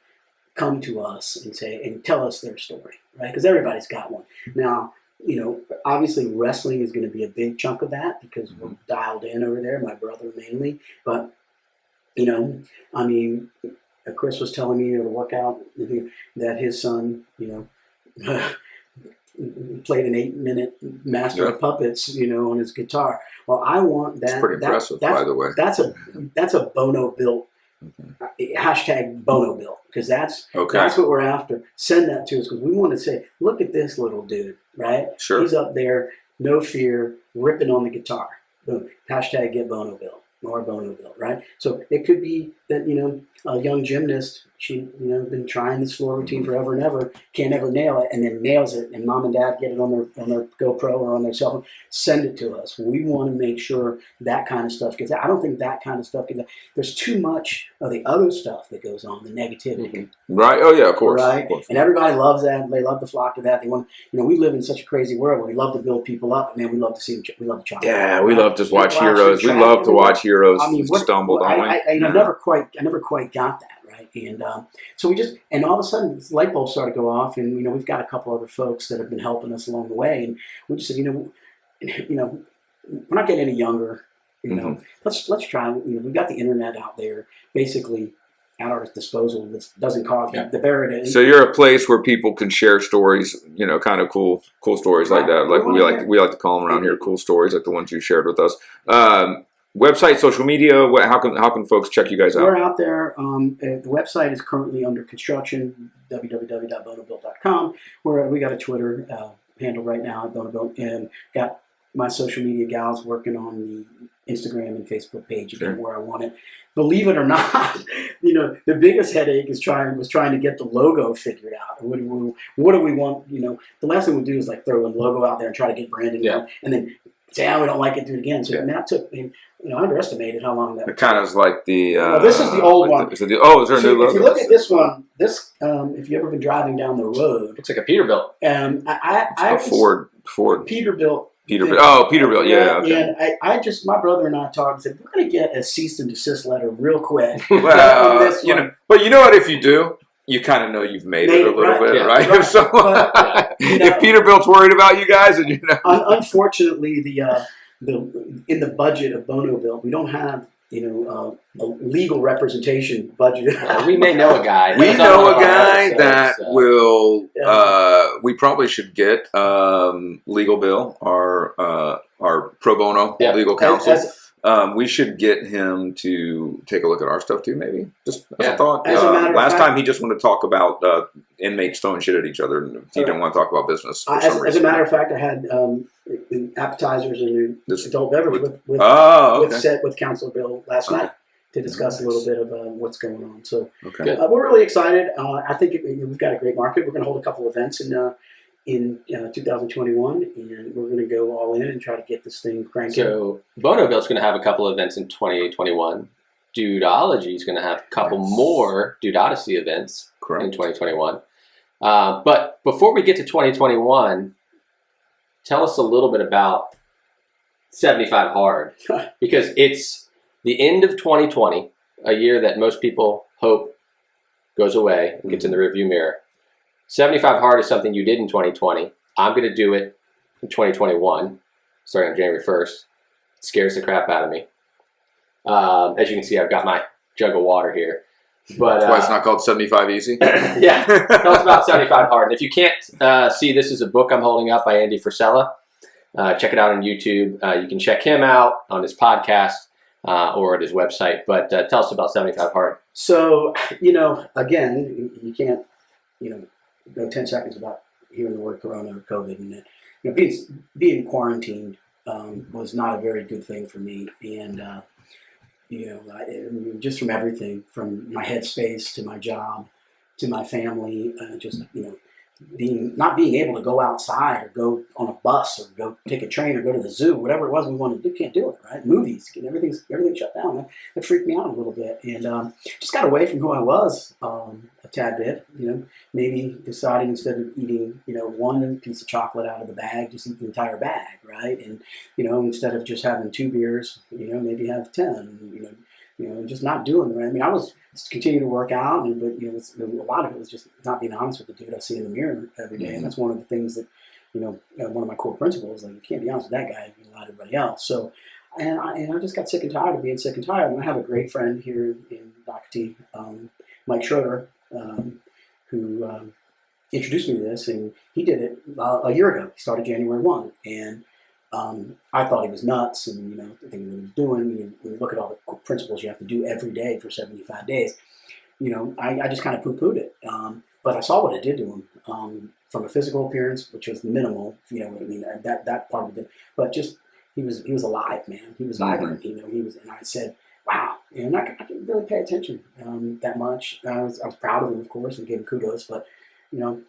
come to us and tell us their story, right? Because everybody's got one. Now, obviously wrestling is going to be a big chunk of that because we're dialed in over there. My brother mainly, but I mean, Chris was telling me to work out that his son, played an 8-minute master of puppets, on his guitar. Well, I want that. It's pretty impressive, by the way. That's a Bonobilt. Hashtag Bonobilt, because that's what we're after. Send that to us because we want to say, look at this little dude, right? Sure. He's up there, no fear, ripping on the guitar. Boom. Hashtag get Bonobilt or Bonobilt, right? So it could be that a young gymnast, she been trying this floor routine forever and ever, can't ever nail it, and then nails it, and mom and dad get it on their GoPro or on their cell phone, send it to us. We want to make sure that kind of stuff gets out. I don't think that kind of stuff gets out. There's too much of the other stuff that goes on, the negativity. Right. Oh yeah, of course. Right. Of course. And everybody loves that. They love to flock to that. They want, we live in such a crazy world where we love to build people up, and then we love to see them. We love to chop. Yeah, we love to watch heroes. We love to watch heroes stumble, don't we? I never quite got that. Right. And so we just, and all of a sudden, this light bulb started to go off, and we've got a couple other folks that have been helping us along the way, and we just said, we're not getting any younger. Let's try. We've got the internet out there, basically at our disposal. That doesn't cost the barrier. So you're a place where people can share stories, kind of cool stories like that. Like we like to call them around here, cool stories like the ones you shared with us. Website, social media. How can folks check you guys out? We're out there. The website is currently under construction. www.bonobilt.com. We got a Twitter handle right now at Bonobilt, and got my social media gals working on the Instagram and Facebook page again, where I want it. Believe it or not, the biggest headache was trying to get the logo figured out. What do we want? The last thing we do is like throw a logo out there and try to get branding, and then say, we don't like it, do it again. So that took, I underestimated how long that. It kind of is like the. This is the old one. Is there a new logo? If you look at this one, if you've ever been driving down the road, looks like a Peterbilt. I Ford. Peterbilt. Peterbilt. Yeah. Okay. And my brother and I talked and said, we're going to get a cease and desist letter real quick. Well, but you know what? If you do, you kind of know you've made it a little bit, right? Right. So, if Peterbilt's worried about you guys, and unfortunately, in the budget of Bonobilt, we don't have a legal representation budget. We may know a guy. We know a guy that will. We probably should get Legal Bill, our pro bono legal counsel. We should get him to take a look at our stuff too, maybe. Just as a thought. Last time he just wanted to talk about inmates throwing shit at each other, and he didn't want to talk about business. As a matter of fact, I had appetizers and adult beverage with Councilor Bill last night to discuss a little bit of what's going on. So we're really excited. I think we've got a great market. We're going to hold a couple events in 2021, and we're going to go all in and try to get this thing cranking. So Bonobilt's going to have a couple of events in 2021. Dudeology is going to have a couple more Dudeodyssey events in 2021. But before we get to 2021, tell us a little bit about 75 Hard, because it's the end of 2020, a year that most people hope goes away and gets in the rearview mirror. 75 Hard is something you did in 2020. I'm going to do it in 2021, starting on January 1st. It scares the crap out of me. As you can see, I've got my jug of water here. But that's why it's not called 75 Easy. Yeah, tell us about 75 Hard. And if you can't see, this is a book I'm holding up by Andy Frisella. Check it out on YouTube. You can check him out on his podcast or at his website. But tell us about 75 Hard. So, again, you can't, go 10 seconds without hearing the word Corona or COVID, and being quarantined was not a very good thing for me, and just from everything, from my headspace to my job to my family, not being able to go outside or go on a bus or go take a train or go to the zoo, whatever it was we wanted to do, can't do it, right? Movies, everything's shut down. That freaked me out a little bit, and just got away from who I was a tad bit. Maybe deciding instead of eating, one piece of chocolate out of the bag, just eat the entire bag, right? And instead of just having 2 beers, maybe have 10. Just not doing it. Right? I mean, I was continuing to work out, but a lot of it was just not being honest with the dude I see in the mirror every day, and that's one of the things that one of my core principles. Like, you can't be honest with that guy, you can lie to everybody else. So, and I just got sick and tired of being sick and tired. And I have a great friend here in Doherty, Mike Schroeder, who introduced me to this, and he did it a year ago. He started January 1, and I thought he was nuts, and thinking what he was doing. When you look at all the principles you have to do every day for 75 days, I just kind of poo-pooed it. But I saw what it did to him from a physical appearance, which was minimal. That part of it. But just he was alive, man. He was vibrant. He was, and I said, wow. And I didn't really pay attention that much. I was proud of him, of course, and gave him kudos. But right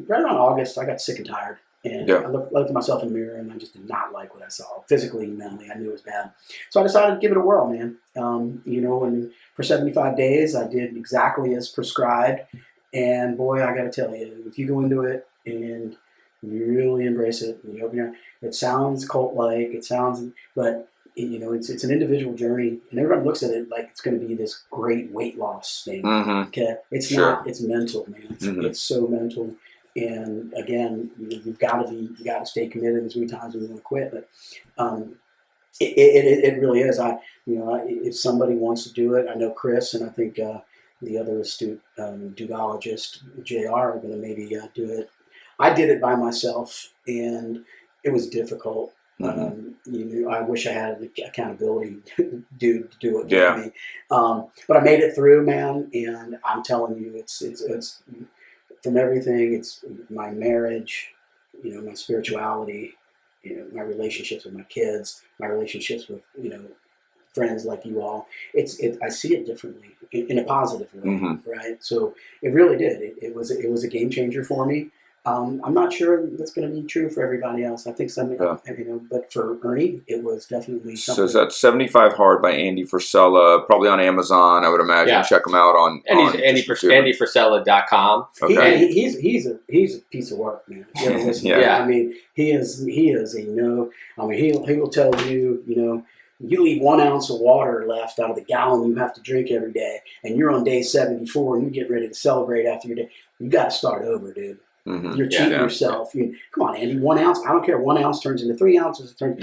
around August, I got sick and tired. And I looked at myself in the mirror, and I just did not like what I saw. Physically, mentally, I knew it was bad. So I decided to give it a whirl, man. And for 75 days, I did exactly as prescribed. And boy, I got to tell you, if you go into it and you really embrace it, and you open your, it sounds cult-like, but it's an individual journey, and everybody looks at it like it's going to be this great weight loss thing. Okay, it's not. It's mental, man. It's so mental. And again, you got to stay committed. There's many times when you want to quit, but it really is. If somebody wants to do it, I know Chris, and I think the other astute dudeologist JR are going to maybe do it. I did it by myself, and it was difficult. I wish I had an accountability dude to do it with me, but I made it through, man. And I'm telling you, it's from everything. It's my marriage, my spirituality, my relationships with my kids, my relationships with, friends like you all. I see it differently in a positive way, right? So it really did. It was a game changer for me. I'm not sure that's going to be true for everybody else. I think some, but for Ernie, it was definitely something. So that's 75 Hard by Andy Frisella, probably on Amazon, I would imagine. Yeah. Check him out on AndyFrisella.com. Okay. He's a piece of work, man. If you ever listen to him, I mean, he is he will tell you, you leave 1 ounce of water left out of the gallon you have to drink every day, and you're on day 74, and you get ready to celebrate after your day. You got to start over, dude. You're cheating yourself. Come on, Andy. 1 ounce. I don't care. 1 ounce turns into 3 ounces. And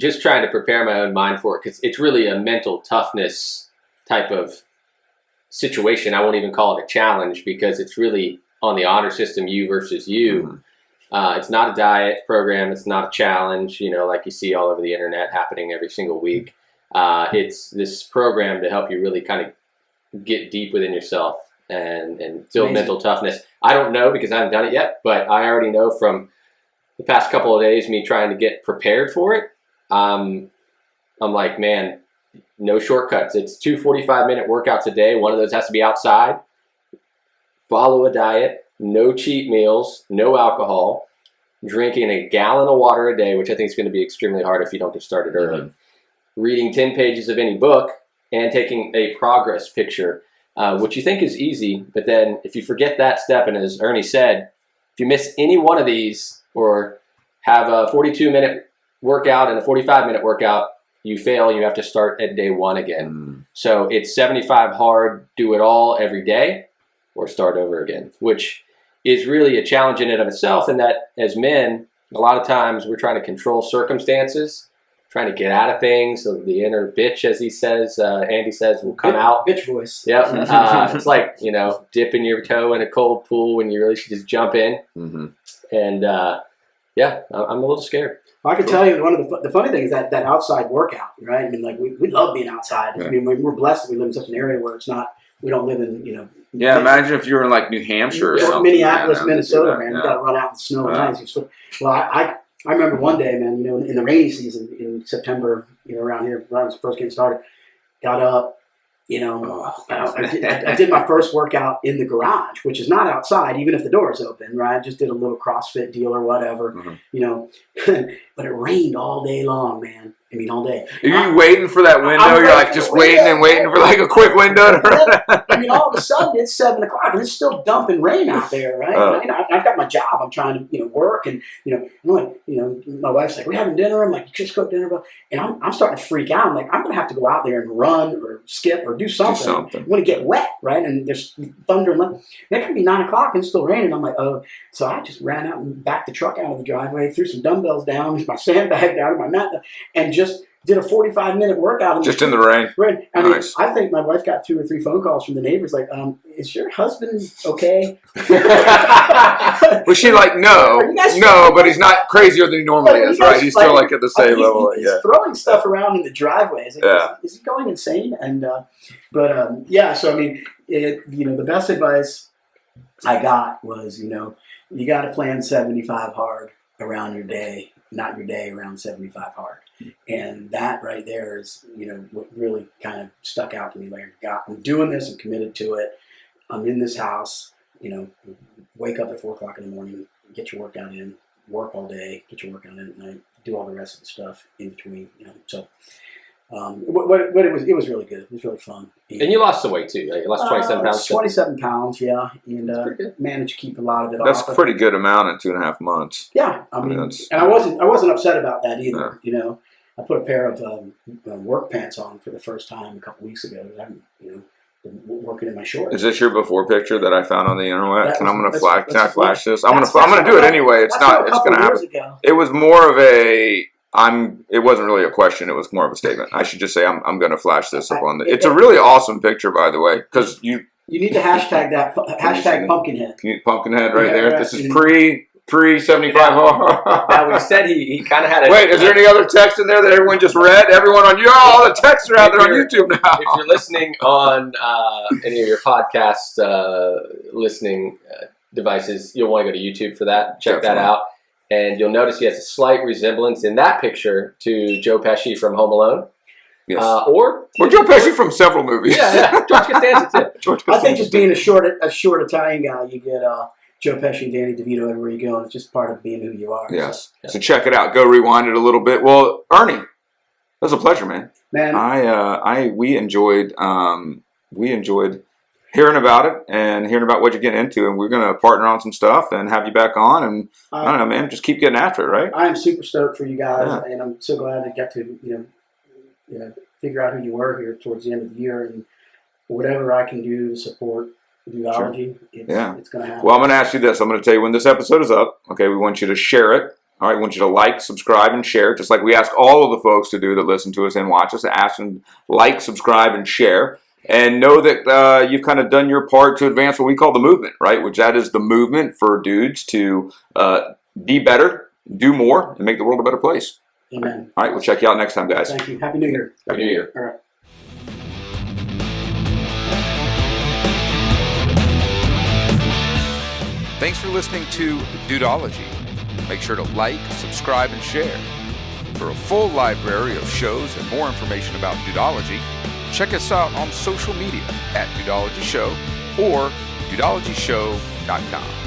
just trying to prepare my own mind for it, because it's really a mental toughness type of situation. I won't even call it a challenge, because it's really on the honor system, you versus you. It's not a diet program. It's not a challenge, like you see all over the internet happening every single week. It's this program to help you really kind of get deep within yourself and build mental toughness. I don't know, because I haven't done it yet, but I already know from the past couple of days, me trying to get prepared for it. I'm like, man, no shortcuts. It's 2 45-minute workouts a day. One of those has to be outside. Follow a diet. No cheat meals. No alcohol. Drinking a gallon of water a day, which I think is going to be extremely hard if you don't get started early. Reading 10 pages of any book, and taking a progress picture, which you think is easy, but then if you forget that step, and as Ernie said, if you miss any one of these, or have a 42-minute workout and a 45-minute workout, you fail. You have to start at day 1 again. So it's 75 hard, do it all every day, or start over again, which is really a challenge in and of itself, in that as men, a lot of times we're trying to control circumstances, trying to get out of things. So the inner bitch, as he says, Andy says, will come out. Bitch voice. Yep. It's like, dipping your toe in a cold pool when you really should just jump in. And I'm a little scared. Well, I can tell you, one of the funny things is that outside workout, right? I mean, like, we love being outside. I mean, we're blessed that we live in such an area where it's not, we don't live in, imagine if you were in like New Hampshire or something. Minneapolis, Minnesota, man. You got to run out in the snow and ice. Well, I remember one day, man, in the rainy season in September, around here, when I was first getting started, got up, You know, I did my first workout in the garage, which is not outside, even if the door is open, right? I just did a little CrossFit deal or whatever, you know, but it rained all day long, man. I mean, all day. Are you waiting for that window? You're like just waiting and waiting for like a quick window to run. I mean, all of a sudden it's 7 o'clock and it's still dumping rain out there, right? I've got my job. I'm trying to, work, and I'm like, my wife's like, "We're having dinner." I'm like, "You just cooked dinner," and I'm starting to freak out. I'm like, I'm gonna have to go out there and run or skip or do something. I'm gonna get wet, right? And there's thunder and lightning. It could be 9 o'clock and it's still raining. I'm like, oh. So I just ran out and backed the truck out of the driveway, threw some dumbbells down, my sandbag down, my mat, and just did a 45-minute workout. Just in the rain. Right. I mean, I think my wife got 2 or 3 phone calls from the neighbors like, is your husband okay? Was she like, no, but he's not crazier than he normally is, right? He's still like at the same level. He's throwing stuff around in the driveway. Like, is he going insane? And so I mean, the best advice I got was, you got to plan 75 hard around your day, not your day around 75 hard. And that right there is, what really kind of stuck out to me. Like, I'm doing this, I'm committed to it. I'm in this house, wake up at 4 o'clock in the morning, get your workout in, work all day, get your workout in at night, do all the rest of the stuff in between. So, it was really good. It was really fun. And you lost some weight too. Right? You lost 27 pounds. 27 pounds, yeah, and managed to keep a lot of it off. That's a pretty good amount in 2.5 months. Yeah, I mean, and I wasn't upset about that either. Yeah. I put a pair of work pants on for the first time a couple weeks ago. I'm, been working in my shorts. Is this your before picture that I found on the internet? I'm going to flash this. I'm going to do it anyway. It's not. It's going to happen. It was more of a. It wasn't really a question. It was more of a statement. I should just say I'm going to flash this up on the. It's a really awesome picture, by the way, because you. You need to hashtag that. Hashtag Pumpkinhead. Pumpkinhead right there. Right. This is pre 75 hard. Now we said he kind of had. Wait, is there any other text in there that everyone just read? Everyone on all the texts are out there on YouTube now. If you're listening on any of your podcast listening devices, you'll want to go to YouTube for that. Check that out. And you'll notice he has a slight resemblance in that picture to Joe Pesci from Home Alone. Yes. Or Joe Pesci from several movies. Yeah. George Costanza too. I think just being a short Italian guy, you get Joe Pesci and Danny DeVito everywhere you go, and it's just part of being who you are. Yes. So check it out. Go rewind it a little bit. Well, Ernie, it was a pleasure, man. We enjoyed hearing about it and hearing about what you're getting into, and we're going to partner on some stuff and have you back on, and I don't know, man, just keep getting after it, right? I am super stoked for you guys, and I'm so glad to get to figure out who you were here towards the end of the year, and whatever I can do to support Dudeology, it's going to happen. Well, I'm going to ask you this. I'm going to tell you when this episode is up. Okay, we want you to share it. All right, we want you to like, subscribe, and share, just like we ask all of the folks to do that listen to us and watch us. Ask them like, subscribe, and share. And know that you've kind of done your part to advance what we call the movement, right? Which that is the movement for dudes to be better, do more, and make the world a better place. Amen. All right, we'll check you out next time, guys. Thank you. Happy New Year. Happy New Year. All right. Thanks for listening to Dudeology. Make sure to like, subscribe, and share. For a full library of shows and more information about Dudeology, check us out on social media at Dudeology Show or dudeologyshow.com.